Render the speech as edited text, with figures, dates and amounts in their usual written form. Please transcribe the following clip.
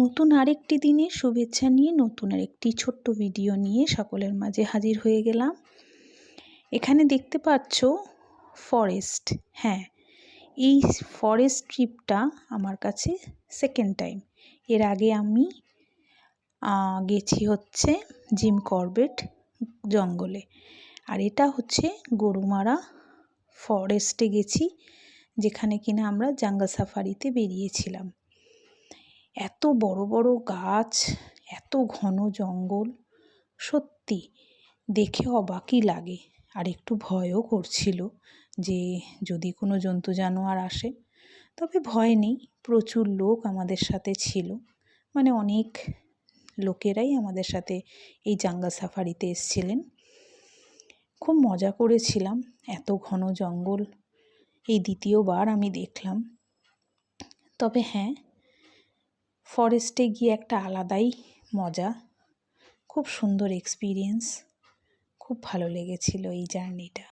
নতুন আরেকটি দিনের শুভেচ্ছা নিয়ে নতুন আরেকটি ছোট্ট ভিডিও নিয়ে সকলের মাঝে হাজির হয়ে গেলাম। এখানে দেখতে পাচ্ছ ফরেস্ট। হ্যাঁ, এই ফরেস্ট ট্রিপটা আমার কাছে সেকেন্ড টাইম। এর আগে আমি গেছি হচ্ছে জিম করবেট জঙ্গলে, আর এটা হচ্ছে গরুমারা ফরেস্টে গেছি, যেখানে কিনা আমরা জাঙ্গল সাফারিতে বেরিয়েছিলাম। এত বড় বড় গাছ, এত ঘন জঙ্গল, সত্যি দেখে অবাকই লাগে। আর একটু ভয়ও করছিল যে যদি কোনো জন্তু জানোয়ার আসে, তবে ভয় নেই, প্রচুর লোক আমাদের সাথে ছিল, মানে অনেক লোকেরাই আমাদের সাথে এই জাঙ্গল সাফারিতে এসেছিলেন। খুব মজা করেছিলাম। এত ঘন জঙ্গল এই দ্বিতীয়বার আমি দেখলাম। তবে হ্যাঁ, ফরেস্টে গিয়ে একটা আলাদাই মজা, খুব সুন্দর এক্সপিরিয়েন্স, খুব ভালো লেগেছিল এই জার্নিটা।